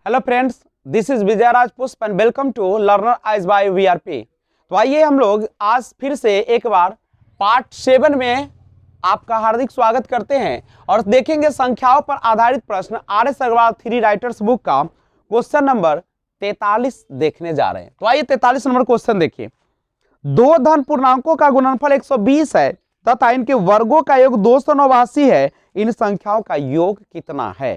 Hello friends, this is Vijay Raj Pushp and welcome to learner eyes by VRP. तो आइए हम लोग आज फिर से एक बार पार्ट 7 में आपका हार्दिक स्वागत करते हैं और देखेंगे संख्याओं पर आधारित प्रश्न R S Agarwal 3 writers book का क्वेश्चन नंबर 43 देखने जा रहे हैं। तो आइए 43 नंबर क्वेश्चन देखिए। दो धन पूर्णांकों का गुणनफल 120 है तथा इनके वर्गों का योग 289 है। इन संख्याओं का योग कितना है?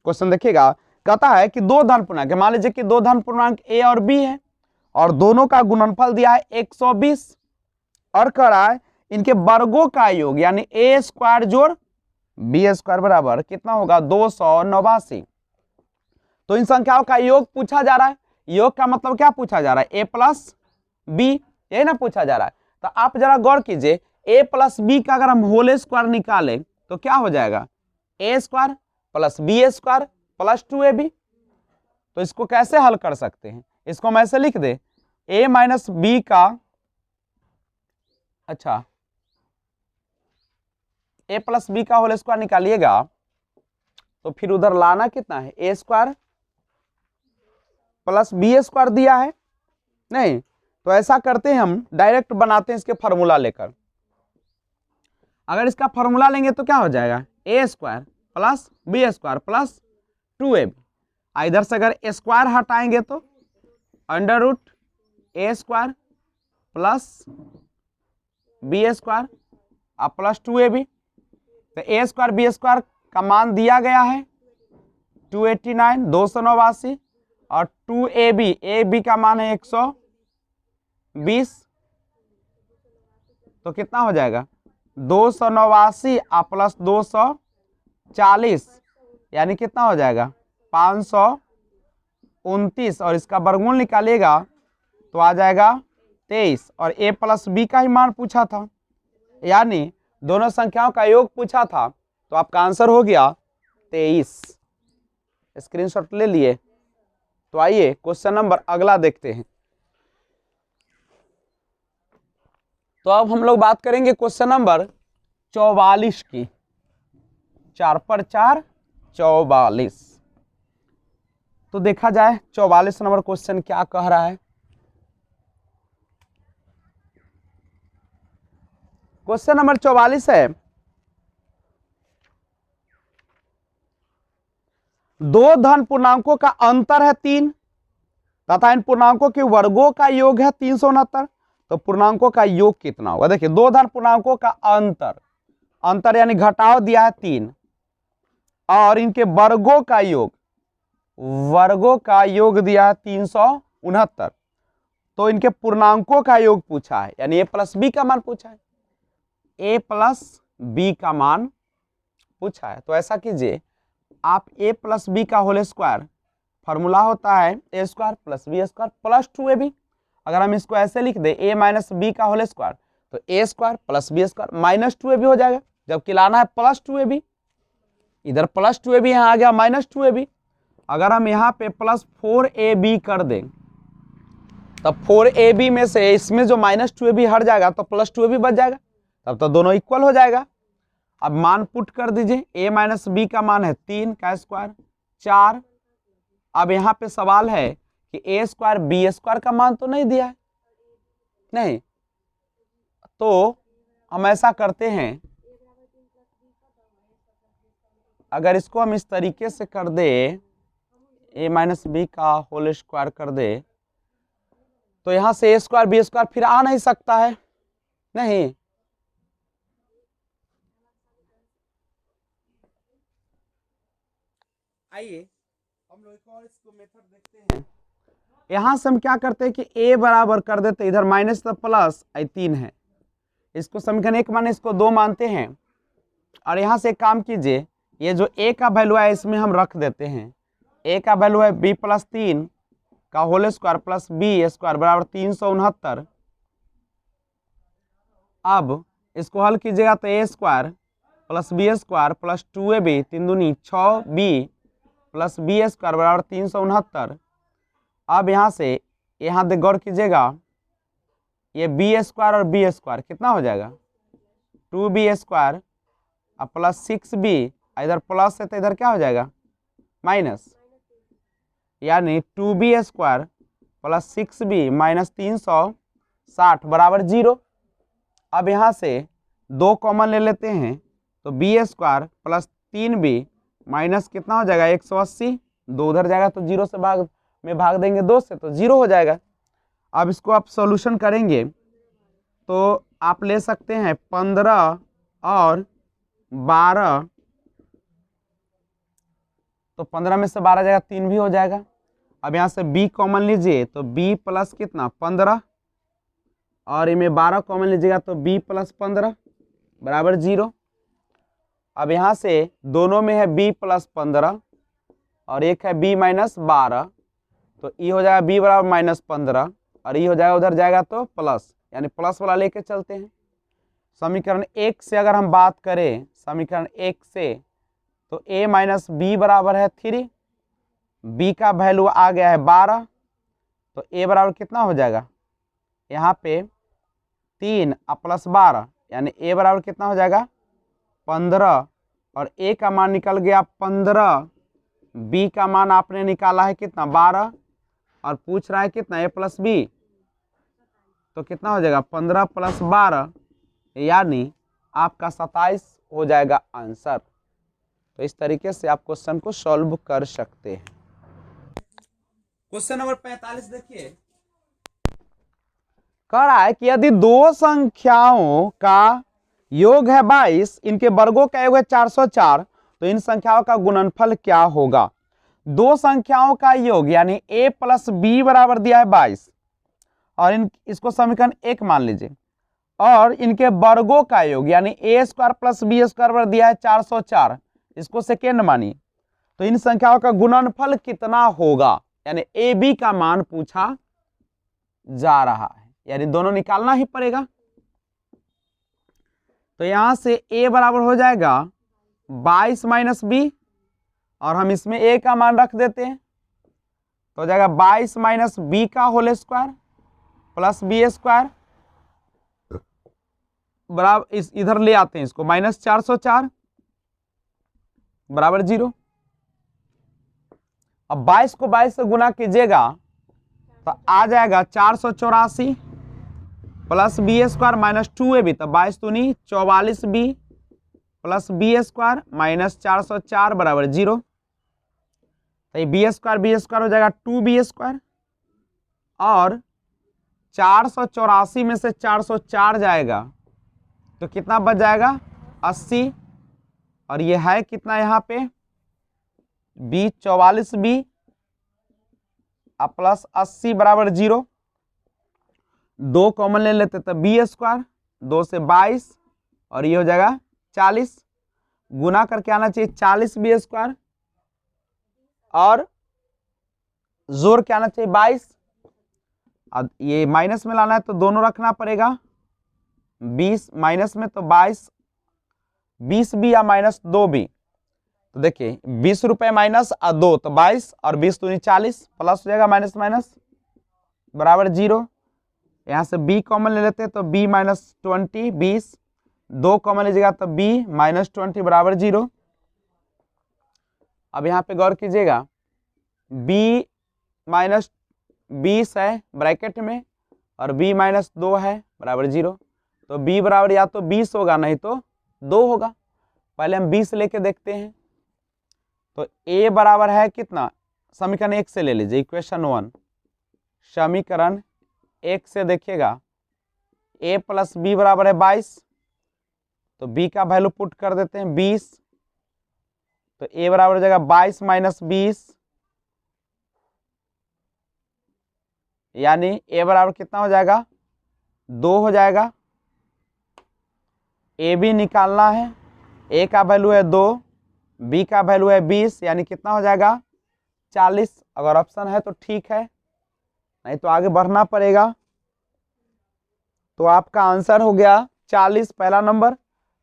क्वेश्चन देखिएगा, कहता है कि दो धन पूर्णांक, मान लीजिए कि दो धन पूर्णांक ए और बी है और दोनों का गुणनफल दिया है 120 और कह रहा है इनके वर्गों का योग यानी ए स्क्वायर जोड़ बी स्क्वायर बराबर कितना होगा 289। तो इन संख्याओं का योग पूछा जा रहा है। योग का मतलब क्या पूछा जा रहा है? ए प्लस बी, यही ना पूछा जा रहा है। तो आप जरा गौर कीजिए, ए प्लस बी का अगर हम होल स्क्वायर निकालें तो क्या हो जाएगा? A square plus B square plus 2ab। तो इसको कैसे हल कर सकते हैं? इसको हम ऐसे लिख दे, a माइनस बी का, अच्छा a प्लस बी का होल स्क्वायर निकालिएगा तो फिर उधर लाना कितना है? A square plus B square दिया है नहीं, तो ऐसा करते हैं हम डायरेक्ट बनाते हैं इसके फॉर्मूला लेकर। अगर इसका फॉर्मूला लेंगे तो क्या हो जाएगा? A square plus B square plus 2ab। इधर से अगर स्क्वायर हटाएंगे तो under root A square plus B square और प्लस 2ab। तो ए स्क्वायर बी स्क्वायर का मान दिया गया है 289 289 और 2ab, ab का मान है 120। तो कितना हो जाएगा? 289 और प्लस 240 यानी कितना हो जाएगा? 529 और इसका वर्गमूल निकालिएगा तो आ जाएगा 23 और a प्लस बी का ही मान पूछा था यानी दोनों संख्याओं का योग पूछा था। तो आपका आंसर हो गया 23। स्क्रीनशॉट ले लिए। तो आइए क्वेश्चन नंबर अगला देखते हैं। तो अब हम लोग बात करेंगे क्वेश्चन नंबर 44 की। 4 पर 4 44। तो देखा जाए 44 नंबर क्वेश्चन क्या कह रहा है। क्वेश्चन नंबर 44 है, दो धन पूर्णांकों का अंतर है 3 तथा इन पूर्णांकों के वर्गों का योग है 369। तो पूर्णांकों का योग कितना होगा? देखिए, दो धन पूर्णांकों का अंतर, अंतर यानी घटाव दिया है 3 और इनके वर्गों का योग, वर्गों का योग दिया है 369। तो इनके पूर्णांकों का योग पूछा है यानी ए प्लस बी का मान पूछा है, ए प्लस बी का मान पूछा है। तो ऐसा कीजिए, आप ए प्लस बी का होल स्क्वायर, फॉर्मूला होता है A square plus B square plus 2ab। अगर हम इसको ऐसे लिख दे ए माइनस बी का होल स्क्वायर तो A square plus B square minus 2ab हो जाएगा, जबकि लाना है प्लस 2ab। इधर प्लस 2ab यहाँ आ गया माइनस 2ab। अगर हम यहाँ पे प्लस 4ab कर दें तब 4ab में से इसमें जो माइनस 2ab हट जाएगा तो प्लस 2ab बच जाएगा, तब तो दोनों इक्वल हो जाएगा। अब मान पुट कर दीजिए, a माइनस बी का मान है 3 का स्क्वायर 4। अब यहाँ पे सवाल है कि ए स्क्वायर बी स्क्वायर का मान तो नहीं दिया है, नहीं, तो हम ऐसा करते हैं, अगर इसको हम इस तरीके से कर दे, a माइनस बी का होल स्क्वायर कर दे तो यहां से ए स्क्वायर बी स्क्वायर फिर आ नहीं सकता है, नहीं। आइए हम लोग एक और इसको मेथड देखते हैं। यहां से हम क्या करते हैं कि a बराबर कर देते, इधर माइनस तो प्लस 3 है, इसको समीकरण 1 माने इसको 2 मानते हैं और यहां से एक काम कीजिए, ये जो a का वैल्यू है इसमें हम रख देते हैं। a का वैल्यू है b प्लस 3 का whole square plus B square बराबर 369। अब इसको हल कीजिएगा तो A square plus B square plus 2ab 3 दूनी 6b प्लस बी स्क्वायर बराबर 369। अब यहाँ से यहाँ देख गौर कीजिएगा, ये बी स्क्वायर और बी स्क्वायर कितना हो जाएगा? 2b स्क्वायर और प्लस 6b, इधर प्लस है तो इधर क्या हो जाएगा? माइनस। यानी 2b² प्लस 6b माइनस 360 बराबर 0। अब यहाँ से 2 कॉमन ले लेते हैं तो b² प्लस 3b माइनस कितना हो जाएगा 180, 2 उधर जाएगा तो 0 से भाग देंगे 2 से तो 0 हो जाएगा। अब इसको आप सॉल्यूशन करेंगे तो आप ले सकते हैं 15 और 12, तो 15 में से 12 जाएगा 3 भी हो जाएगा। अब यहाँ से b कॉमन लीजिए तो b प्लस कितना 15 और इनमें 12 कॉमन लीजिएगा तो b प्लस 15 बराबर 0। अब यहाँ से दोनों में है b प्लस 15 और एक है b माइनस 12, तो e हो जाएगा b बराबर माइनस 15 और e हो जाएगा उधर जाएगा तो प्लस, यानी प्लस वाला लेके चलते हैं। समीकरण 1 से अगर हम बात करें, समीकरण 1 से तो a माइनस b बराबर है 3, b का वैल्यू आ गया है 12, तो a बराबर कितना हो जाएगा यहाँ पे 3 प्लस 12 यानी a बराबर कितना हो जाएगा 15 और a का मान निकल गया 15, b का मान आपने निकाला है कितना 12 और पूछ रहा है कितना a प्लस b, तो कितना हो जाएगा 15 प्लस 12 यानी आपका 27 हो जाएगा आंसर। तो इस तरीके से आप क्वेश्चन को सॉल्व कर सकते हैं। क्वेश्चन नंबर 45 देखिए, कह रहा है कि यदि दो संख्याओं का योग है 22, इनके वर्गों का योग है 404, तो इन संख्याओं का गुणनफल क्या होगा। दो संख्याओं का योग यानी a प्लस बी बराबर दिया है 22 और इसको समीकरण 1 मान लीजिए, और इनके वर्गों का योग यानी a² प्लस b² बराबर दिया है 404, इसको सेकेंड मानिए, तो इन संख्याओं का गुणनफल कितना होगा, यानी ए बी का मान पूछा जा रहा है, यानी दोनों निकालना ही पड़ेगा। तो यहां से a बराबर हो जाएगा 22 माइनस बी और हम इसमें a का मान रख देते हैं तो हो जाएगा 22 माइनस बी का होल स्क्वायर प्लस b² बराबर इधर ले आते हैं इसको माइनस 404 बराबर 0। अब 22 को 22 से गुना कीजिएगा तो आ जाएगा 484 प्लस b² माइनस 2ab, तो 22 दूनी 44b प्लस b² माइनस 404 बराबर 0। तो b² हो जाएगा 2b² और 484 में से 404 जाएगा तो कितना बच जाएगा 80, और ये है कितना यहाँ पे b 44b प्लस 80 बराबर 0। 2 कॉमन ले लेते तो b², 2 से 22 और ये हो जाएगा 40, गुना करके आना चाहिए 40b² और जोड़ के आना चाहिए 22। अब ये माइनस में लाना है तो दोनों रखना पड़ेगा, 20 माइनस में तो 22, 20b या माइनस 2b, तो देखिए 20 रुपए माइनस 2 तो 22 और 20 दूनी 40 प्लस हो जाएगा माइनस माइनस बराबर 0। यहाँ से b कॉमन ले लेते हैं तो b माइनस 20 20, 2 कॉमन लीजिएगा तो b माइनस 20 बराबर 0। अब यहाँ पे गौर कीजिएगा b माइनस 20 है ब्रैकेट में और b माइनस 2 है बराबर 0, तो b बराबर या तो 20 होगा नहीं तो 2 होगा। पहले हम 20 लेके देखते हैं तो a बराबर है कितना, समीकरण 1 से ले लीजिए, इक्वेशन 1 समीकरण 1 से देखिएगा a प्लस b बराबर है 22, तो b का वैल्यू पुट कर देते हैं 20, तो a बराबर हो जाएगा 22 माइनस 20, यानी a बराबर कितना हो जाएगा 2 हो जाएगा। ए बी निकालना है, a का वैल्यू है 2, b का वैल्यू है 20, यानी कितना हो जाएगा 40। अगर ऑप्शन है तो ठीक है, नहीं तो आगे बढ़ना पड़ेगा। तो आपका आंसर हो गया 40 पहला नंबर।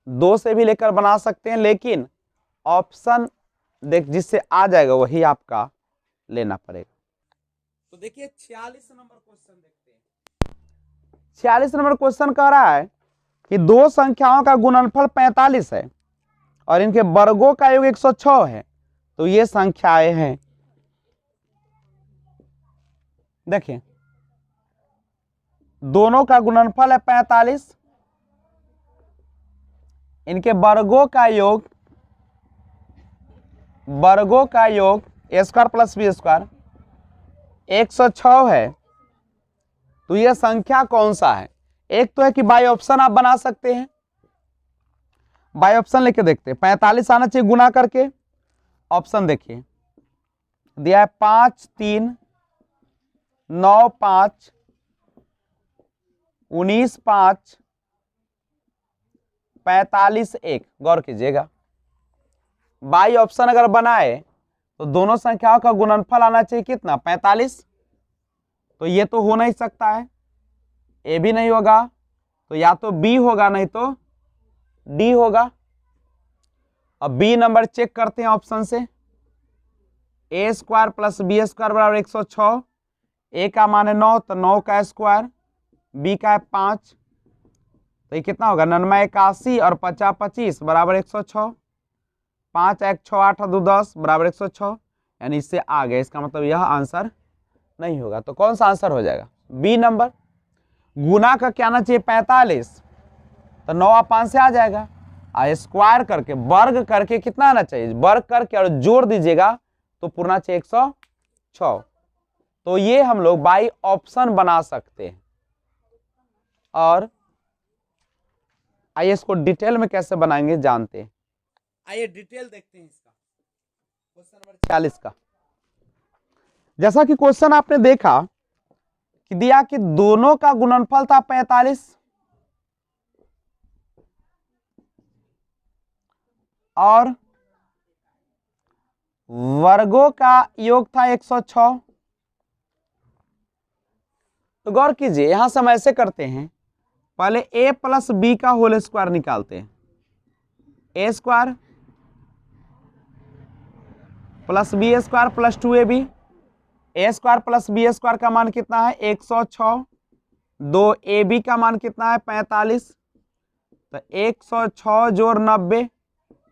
2 से भी लेकर बना सकते हैं, लेकिन ऑप्शन देख जिससे आ जाएगा वही आपका लेना पड़ेगा। तो देखिए 46 नंबर क्वेश्चन देखते हैं। 46 नंबर क्वेश्चन कह रहा है कि दो संख्याओं का गुणनफल 45 है और इनके वर्गों का योग 106 है, तो ये संख्याएं हैं। देखिए दोनों का गुणनफल है 45, इनके वर्गों का योग A square plus B square 106 है। तो यह संख्या कौन सा है? एक तो है कि बाई ऑप्शन आप बना सकते हैं, बाई ऑप्शन लेके देखते हैं। 45 आना चाहिए गुना करके। ऑप्शन देखिए दिया है 5 3 9 5 19 5 45 1। गौर कीजिएगा, बाई ऑप्शन अगर बनाए तो दोनों संख्याओं का गुणनफल आना चाहिए कितना? 45। तो ये तो हो नहीं सकता है, ए भी नहीं होगा, तो या तो बी होगा नहीं तो डी होगा। अब बी नंबर चेक करते हैं ऑप्शन से। ए स्क्वायर प्लस बी स्क्वायर बराबर 106। ए का मान है 9, तो 9 का स्क्वायर, बी का है 5, तो ये कितना होगा? 99 81 और 50 25 बराबर 106। 5 1 6 8 2 10 बराबर 106, यानी इससे आ गया। इसका मतलब यह आंसर नहीं होगा। तो कौन सा आंसर हो जाएगा? B number. गुना का क्या आना चाहिए? 45, तो 9 और 5 से आ जाएगा। स्क्वायर करके वर्ग करके कितना आना चाहिए? वर्ग करके और जोड़ दीजिएगा तो पूर्णा चाहिए 106। तो ये हम लोग बाई ऑप्शन बना सकते हैं। और आइए इसको डिटेल में कैसे बनाएंगे जानते हैं। आइए डिटेल देखते हैं इसका। क्वेश्चन नंबर 46 का, जैसा कि क्वेश्चन आपने देखा कि दिया कि दोनों का गुणनफल था 45 और वर्गों का योग था 106। तो गौर कीजिए, यहां से हम ऐसे करते हैं, पहले a प्लस बी का होल स्क्वायर निकालते हैं। A square plus B square plus 2ab। A square plus B square का मान कितना है? 106। 2ab का मान कितना है? 45। तो 106 जोड़ 90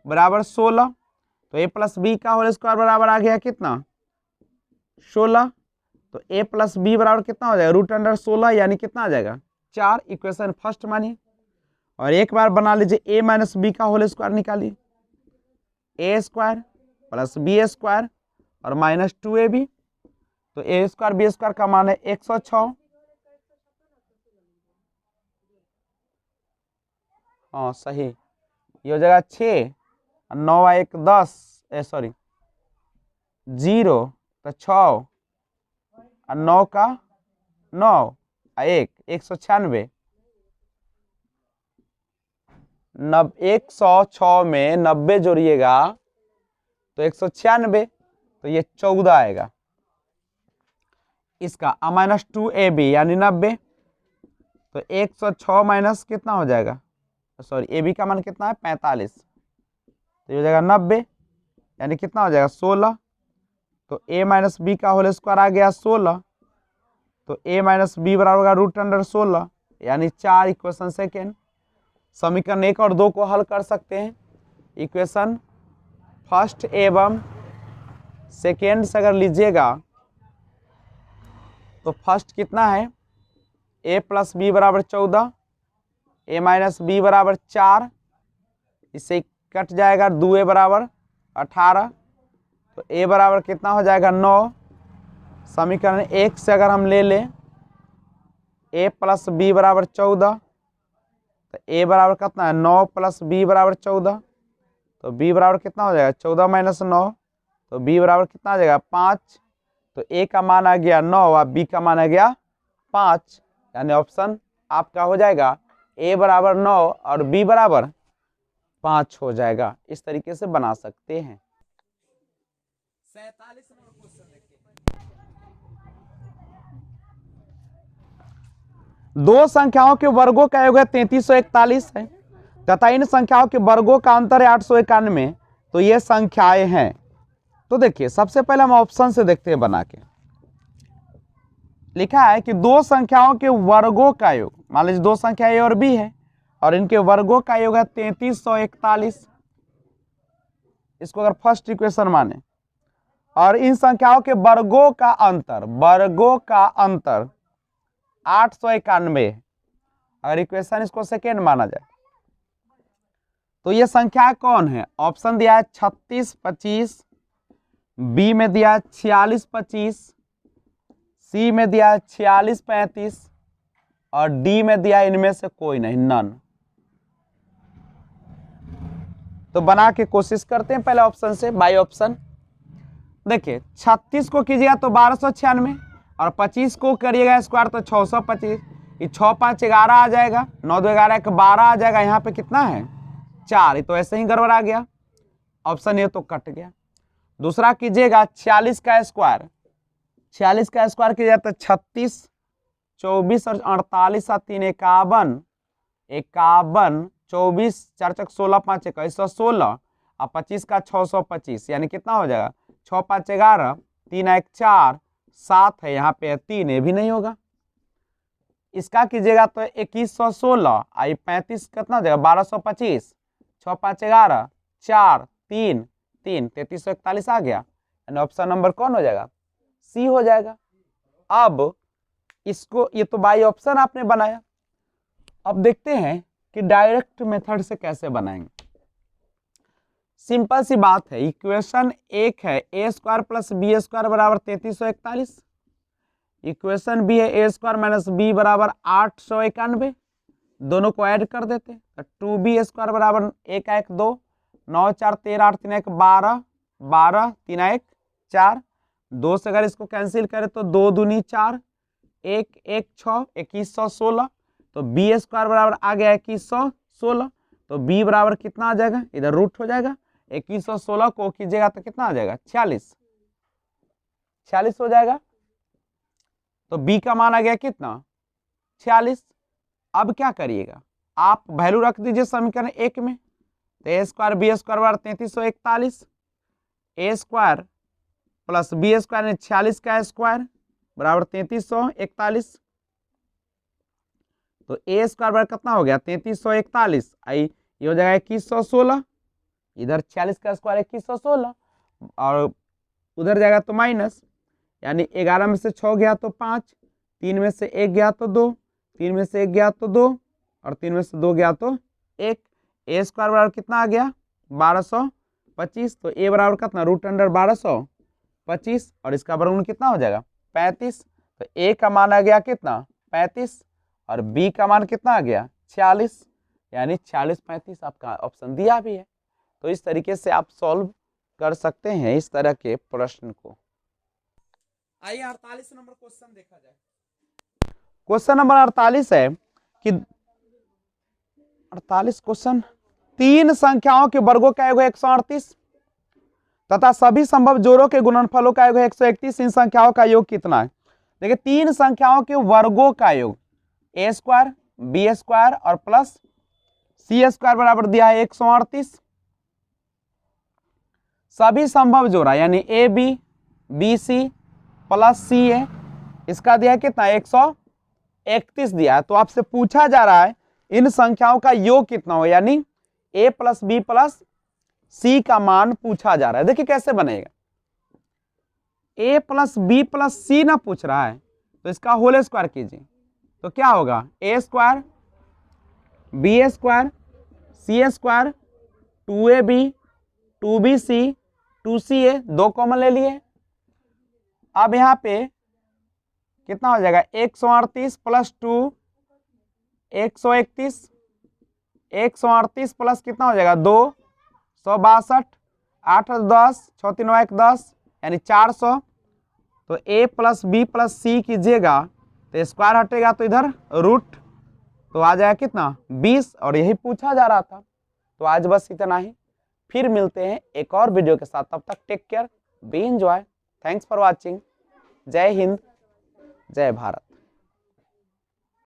बराबर 16। तो a प्लस बी का होल स्क्वायर बराबर आ गया कितना? 16। तो a प्लस बी बराबर कितना हो जाएगा? रूट अंडर 16, यानी कितना आ जाएगा? 4। इक्वेशन फर्स्ट मानिए और एक बार बना लीजिए a माइनस बी का होल स्क्वायर निकालिए। ए स्क्वायर प्लस बी स्क्वायर और माइनस 2ab। तो ए स्क्वायर बी स्क्वायर का मान है 106। हाँ सही, ये हो जाएगा 6 और 9 1 10 सॉरी 0, तो 6 और 9 का 9 1 196। 106 में 90 जोड़िएगा तो 196, तो ये 14 आएगा। इसका माइनस 2ab यानी 90। तो 106 माइनस कितना हो जाएगा? सॉरी ए बी का मान कितना है? 45। तो ये हो जाएगा 90, यानी कितना हो जाएगा? 16। तो a माइनस बी का होल स्क्वायर आ गया 16। तो a माइनस बी बराबर होगा रूट अंडर 16, यानी 4। Equation second. समीकरण 1 और 2 को हल कर सकते हैं। इक्वेशन फर्स्ट एवं सेकेंड से अगर लीजिएगा तो फर्स्ट कितना है? a प्लस बी बराबर 14, a माइनस बी बराबर 4, इससे कट जाएगा 2a बराबर 18। तो a बराबर कितना हो जाएगा? 9। समीकरण 1 से अगर हम ले लें a प्लस बी बराबर 14, तो a बराबर कितना है? 9 प्लस b बराबर 14। तो b बराबर कितना हो जाएगा? 14 माइनस 9, तो b बराबर कितना आ जाएगा? 5। तो a का मान आ गया 9 और b का मान आ गया 5, यानी ऑप्शन आपका हो जाएगा a बराबर 9 और b बराबर 5 हो जाएगा। इस तरीके से बना सकते हैं। 47 नंबर क्वेश्चन देखते हैं। दो संख्याओं के वर्गों का योग है 3341 है तथा इन संख्याओं के वर्गों का अंतर है 891। तो ये संख्याएं हैं। तो देखिए सबसे पहले हम ऑप्शन से देखते हैं बना के। लिखा है कि दो संख्याओं के वर्गों का योग, मान लीजिए दो संख्या ए और बी है और इनके वर्गों का योग है 3341। इसको अगर फर्स्ट इक्वेशन माने और इन संख्याओं के वर्गों का अंतर 891। अगर इक्वेशन इसको सेकेंड माना जाए तो ये संख्या कौन है? ऑप्शन दिया है 36 25, बी में दिया है 46 25, सी में दिया है 46 35 और डी में दिया है इनमें से कोई नहीं, नन। तो बना के कोशिश करते हैं पहले ऑप्शन से, बाई ऑप्शन। देखिए 36 को कीजिएगा तो 1296 और 25 को करिएगा स्क्वायर तो 625। ये 6 5 11 आ जाएगा, 9 2 11 1 12 आ जाएगा। यहाँ पे कितना है? 4। तो ऐसे ही गड़बड़ा गया, ऑप्शन ए तो कट गया। दूसरा कीजिएगा 46 का स्क्वायर, 46 का स्क्वायर कीजिएगा तो 36 24 और 48 और 3 51, 51 24 4 4 16 5 21 116 और 25 का 625, यानी कितना हो जाएगा? 6 5 11 3 1 4 7 है, यहाँ पे 3, ये भी नहीं होगा। इसका कीजिएगा तो 2116 आई 35 कितना हो जाएगा? 1225, 6 5 11 4 3 3 3341 आ गया। यानी ऑप्शन नंबर कौन हो जाएगा? सी हो जाएगा। अब इसको, ये तो बाई ऑप्शन आपने बनाया, अब देखते हैं कि डायरेक्ट मेथड से कैसे बनाएंगे। सिंपल सी बात है, इक्वेशन एक है A square plus B square बराबर 3341, इक्वेशन बी है ए स्क्वायर माइनस बी बराबर 891, दोनों को ऐड कर देते तो 2b स्क्वायर बराबर 1 1 2 9 4 13 8 3 1 12 12 3 1 4, 2 से अगर इसको कैंसिल करें तो 2 दूनी 4 1 1 6 2116, तो बी स्क्वायर बराबर आ गया 2116, तो बी बराबर कितना आ जाएगा? इधर रूट हो जाएगा, 2116 को कीजिएगा तो कितना आ जाएगा? 46 हो जाएगा। तो बी का मान आ गया कितना? 46। अब क्या करिएगा, आप वैल्यू रख दीजिए समीकरण 1 में, तो ए स्क्वायर बी स्क्वायर बराबर 3341, ए स्क्वायर प्लस बी स्क्वायर ने 46 का स्क्वायर बराबर 3341, तो ए स्क्वायर बराबर कितना हो गया? 3341 आई ये हो जाएगा 2116, इधर 46 का स्क्वायर 2116 और उधर जाएगा तो माइनस, यानी 11 में से 6 गया तो 5, 3 में से 1 गया तो 2, 3 में से 1 गया तो 2 और 3 में से 2 गया तो 1। ए स्क्वायर बराबर कितना आ गया? 1225, तो ए बराबर कितना? रूट अंडर 1225 और इसका वर्गमूल कितना हो जाएगा? 35। तो ए का मान आ गया कितना? 35 और बी का मान कितना आ गया? 46, यानी 40 35 आपका ऑप्शन दिया भी है। तो इस तरीके से आप सॉल्व कर सकते हैं इस तरह के प्रश्न को। आइए 48 नंबर क्वेश्चन देखा जाए। क्वेश्चन नंबर 48 है कि 48 क्वेश्चन, 3 संख्याओं के वर्गों का योग है 138 तथा सभी संभव जोड़ों के गुणनफलों का योग है 131। इन संख्याओं का योग कितना है? देखिए 3 संख्याओं के वर्गों का योग ए स्क्वायर बी स्क्वायर और प्लस सी स्क्वायर बराबर दिया है 138। सभी संभव जोड़ा यानी A B B C plus C A, इसका दिया है कितना? 131 दिया है। तो आपसे पूछा जा रहा है इन संख्याओं का योग कितना हो, यानी ए प्लस बी प्लस सी का मान पूछा जा रहा है। देखिए कैसे बनेगा, ए प्लस बी प्लस सी ना पूछ रहा है तो इसका होल स्क्वायर कीजिए तो क्या होगा? A square B square C square 2ab 2bc 2ca, 2 common ले लिए। अब यहाँ पे कितना हो जाएगा? 138 प्लस 2 131, 138 प्लस कितना हो जाएगा? 2 162, 8 10 6 3 1 10 यानी 400। तो ए प्लस बी प्लस सी कीजिएगा तो स्क्वायर हटेगा तो इधर रूट, तो आ जाएगा कितना? 20, और यही पूछा जा रहा था। तो आज बस इतना ही, फिर मिलते हैं एक और वीडियो के साथ। तब तक take care, be enjoy, thanks for watching. जय हिंद, जय भारत।